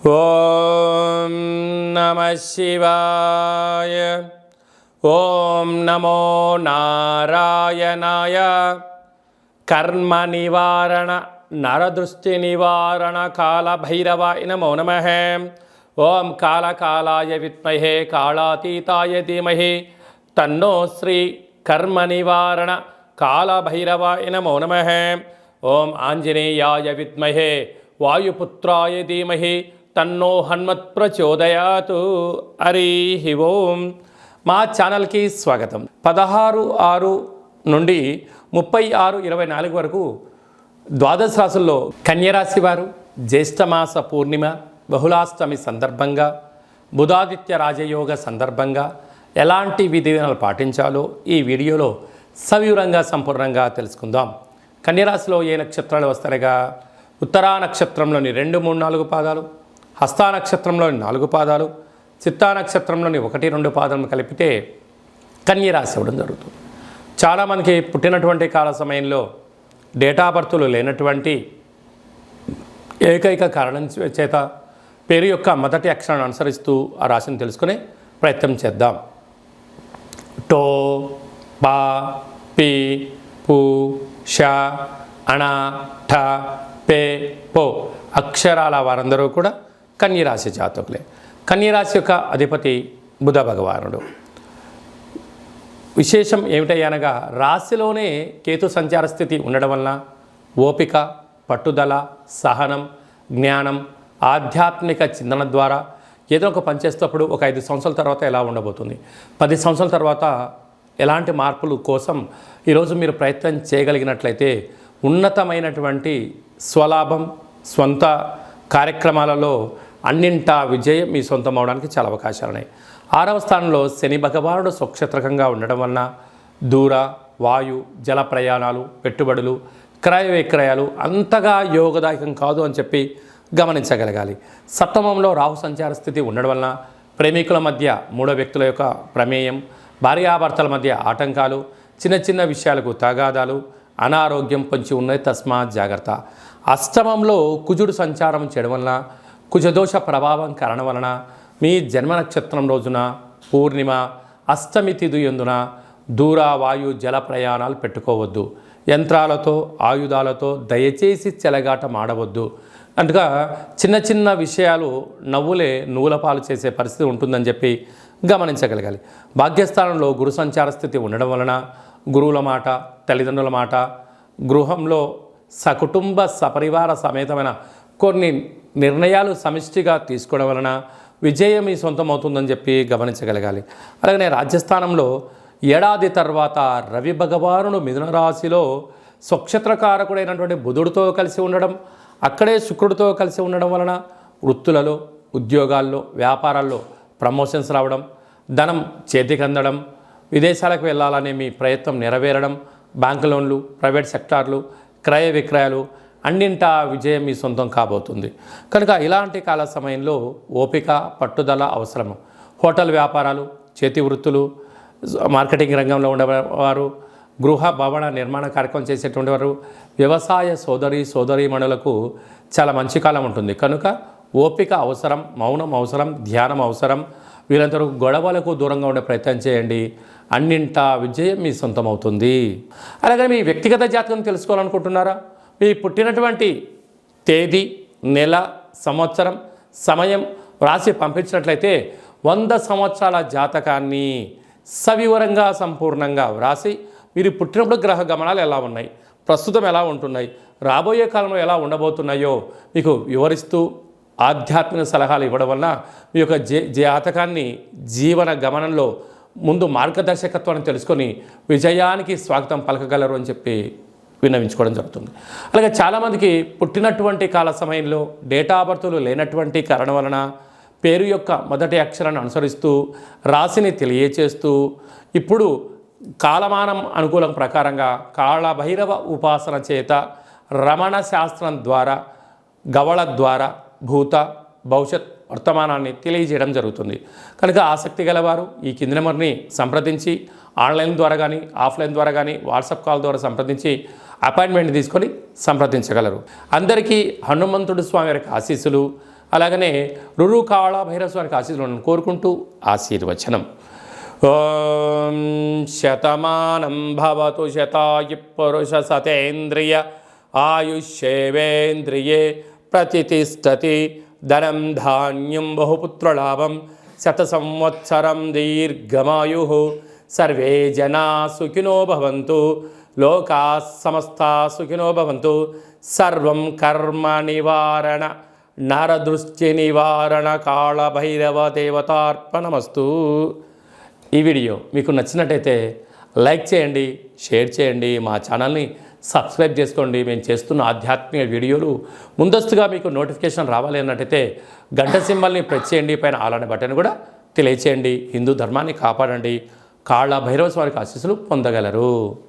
ఓం నమః శివాయ. ఓం నమో నారాయణాయ. కర్మ నివారణ నరదృష్టి నివారణ కాళభైరవాయ నమో నమః. ఓం కాళకాలాయ విద్మహే కాళాతీతాయ ధీమహి తన్నో శ్రీ కర్మ నివారణ కాళభైరవాయ నమో నమః. ఓం ఆంజనేయాయ విద్మహే వాయుపుత్రాయ ధీమహి తన్నో హనుమత్ ప్రచోదయాతు. హరి ఓం. మా ఛానల్కి స్వాగతం. 16/6 నుండి 36/24 వరకు ద్వాదశ రాశుల్లో కన్యరాశి వారు జ్యేష్ఠమాస పూర్ణిమ బహుళాష్టమి సందర్భంగా బుధాదిత్య రాజయోగ సందర్భంగా ఎలాంటి విధి విధానాలు పాటించాలో ఈ వీడియోలో సవివరంగా సంపూర్ణంగా తెలుసుకుందాం. కన్యరాశిలో ఏ నక్షత్రాలు వస్తాయిగా ఉత్తరా నక్షత్రంలోని 2, 3, 4 పాదాలు, హస్తా నక్షత్రంలోని 4 పాదాలు, చిత్తా నక్షత్రంలోని 1, 2 పాదాలను కలిపితే కన్యరాశి అవ్వడం జరుగుతుంది. చాలామందికి పుట్టినటువంటి కాల సమయంలో డేటా బర్తులు లేనటువంటి ఏకైక కారణం చేత పేరు యొక్క మొదటి అక్షరాన్ని అనుసరిస్తూ ఆ రాశిని తెలుసుకునే ప్రయత్నం చేద్దాం. టో, పా, పి, పు, ష, అణ, ఠ, పే, పో అక్షరాల వారందరూ కూడా కన్యరాశి జాతకులే. కన్యరాశి యొక్క అధిపతి బుధ భగవానుడు. విశేషం ఏమిటయ్యనగా రాశిలోనే కేతు సంచార స్థితి ఉండడం వలన ఓపిక, పట్టుదల, సహనం, జ్ఞానం, ఆధ్యాత్మిక చింతన ద్వారా ఏదో ఒక పని చేసేటప్పుడు ఒక 5 సంవత్సరాల తర్వాత ఎలా ఉండబోతుంది, 10 సంవత్సరాల తర్వాత ఎలాంటి మార్పుల కోసం ఈరోజు మీరు ప్రయత్నం చేయగలిగినట్లయితే ఉన్నతమైనటువంటి స్వలాభం, స్వంత కార్యక్రమాలలో అన్నింటా విజయం మీ సొంతం అవడానికి చాలా అవకాశాలు ఉన్నాయి. 6వ స్థానంలో శని భగవానుడు స్వక్షేత్రకంగా ఉండడం వలన దూర, వాయు, జల ప్రయాణాలు, పెట్టుబడులు, క్రయ విక్రయాలు అంతగా యోగదాయకం కాదు అని చెప్పి గమనించగలగాలి. సప్తమంలో రాహు సంచార స్థితి ఉండడం వలన ప్రేమికుల మధ్య 3 వ్యక్తుల యొక్క ప్రమేయం, భార్యాభర్తల మధ్య ఆటంకాలు, చిన్న చిన్న విషయాలకు తగాదాలు, అనారోగ్యం పొంచి ఉన్నది, తస్మాత్ జాగ్రత్త. అష్టమంలో కుజుడు సంచారం చేయడం వలన కుజదోష ప్రభావం కారణం వలన మీ జన్మ నక్షత్రం రోజున పూర్ణిమ, అష్టమి తిథి యందున దూర, వాయు, జల ప్రయాణాలు పెట్టుకోవద్దు. యంత్రాలతో, ఆయుధాలతో దయచేసి చెలగాటం ఆడవద్దు. అందుగా చిన్న చిన్న విషయాలు నవ్వులే నూల పాలు చేసే పరిస్థితి ఉంటుందని చెప్పి గమనించగలగాలి. భాగ్యస్థానంలో గురు సంచార స్థితి ఉండడం వలన గురువుల మాట, తల్లిదండ్రుల మాట, గృహంలో సకుటుంబ సపరివార సమేతమైన కొన్ని నిర్ణయాలు సమిష్టిగా తీసుకోవడం వలన విజయం మీ సొంతం అవుతుందని చెప్పి గమనించగలగాలి. అలాగనే రాజ్యస్థానంలో ఏడాది తర్వాత రవి భగవానుడు మిథున రాశిలో స్వక్షేత్రకారకుడైనటువంటి బుధుడితో కలిసి ఉండడం, అక్కడే శుక్రుడితో కలిసి ఉండడం వలన వృత్తులలో, ఉద్యోగాల్లో, వ్యాపారాల్లో ప్రమోషన్స్ రావడం, ధనం చేతికి అందడం, విదేశాలకు వెళ్ళాలనే మీ ప్రయత్నం నెరవేరడం, బ్యాంకు లోన్లు, ప్రైవేట్ సెక్టార్లు, క్రయ విక్రయాలు అన్నింటా విజయం మీ సొంతం కాబోతుంది. కనుక ఇలాంటి కాల సమయంలో ఓపిక, పట్టుదల అవసరము. హోటల్ వ్యాపారాలు, చేతి వృత్తులు, మార్కెటింగ్ రంగంలో ఉండేవారు, గృహ భవన నిర్మాణ కార్యక్రమం చేసేటువంటి వారు, వ్యవసాయ సోదరీమణులకు చాలా మంచి కాలం ఉంటుంది. కనుక ఓపిక అవసరం, మౌనం అవసరం, ధ్యానం అవసరం. వీరందరూ గొడవలకు దూరంగా ఉండే ప్రయత్నం చేయండి. అన్నింటా విజయం మీ సొంతం అవుతుంది. అలాగే మీ వ్యక్తిగత జాతకం తెలుసుకోవాలనుకుంటున్నారా? మీ పుట్టినటువంటి తేదీ, నెల, సంవత్సరం, సమయం రాసి పంపించినట్లయితే 100 సంవత్సరాల జాతకాన్ని సవివరంగా సంపూర్ణంగా వ్రాసి మీరు పుట్టినప్పుడు గ్రహ గమనాలు ఎలా ఉన్నాయి, ప్రస్తుతం ఎలా ఉంటున్నాయి, రాబోయే కాలంలో ఎలా ఉండబోతున్నాయో మీకు వివరిస్తూ ఆధ్యాత్మిక సలహాలు ఇవ్వడం వలన మీ యొక్క జాతకాన్ని జీవన గమనంలో ముందు మార్గదర్శకత్వాన్ని తెలుసుకొని విజయానికి స్వాగతం పలకగలరు అని చెప్పి విన్నవించుకోవడం జరుగుతుంది. అలాగే చాలామందికి పుట్టినటువంటి కాల సమయంలో డేటా బర్తులు లేనటువంటి కారణం వలన పేరు యొక్క మొదటి అక్షరాన్ని అనుసరిస్తూ రాశిని తెలియచేస్తూ ఇప్పుడు కాలమానం అనుకూలం ప్రకారంగా కాళభైరవ ఉపాసన చేత రమణ శాస్త్రం ద్వారా, గవళ ద్వారా భూత, భవిష్యత్, వర్తమానాన్ని తెలియజేయడం జరుగుతుంది. కనుక ఆసక్తి గలవారు ఈ కింది నెంబర్ని సంప్రదించి ఆన్లైన్ ద్వారా కానీ, ఆఫ్లైన్ ద్వారా కానీ, వాట్సాప్ కాల్ ద్వారా సంప్రదించి అపాయింట్మెంట్ తీసుకొని సంప్రదించగలరు. అందరికీ హనుమంతుడు స్వామి వారికి ఆశీస్సులు, అలాగనే రురు కాళ భైరవ స్వామికి ఆశీస్సులను కోరుకుంటూ ఆశీర్వచనం. ఓం శతమానం భవతు శతాయు పురుష సతేంద్రియ ఆయుష్యేవేంద్రియే ప్రతిష్టతి ధనం ధాన్యం బహుపుత్రలాభం శత సంవత్సరం దీర్ఘమాయు సర్వే జనా సుఖినో భవంతు లోకా సమస్తా సుఖినో భవంతు. సర్వం కర్మ నివారణ నరదృష్టి నివారణ కాళభైరవ దేవతార్పణమస్తు. ఈ వీడియో మీకు నచ్చినట్టయితే లైక్ చేయండి, షేర్ చేయండి, మా ఛానల్ని సబ్స్క్రైబ్ చేసుకోండి. మేము చేస్తున్న ఆధ్యాత్మిక వీడియోలు ముందస్తుగా మీకు నోటిఫికేషన్ రావాలి అన్నట్టయితే గంట సింబల్ని ప్రెస్ చేయండి, పైన ఆల్ అనే బటన్ కూడా తెలియచేయండి. హిందూ ధర్మాన్ని కాపాడండి. కాళ భైరవ స్వామికి ఆశీస్సులు పొందగలరు.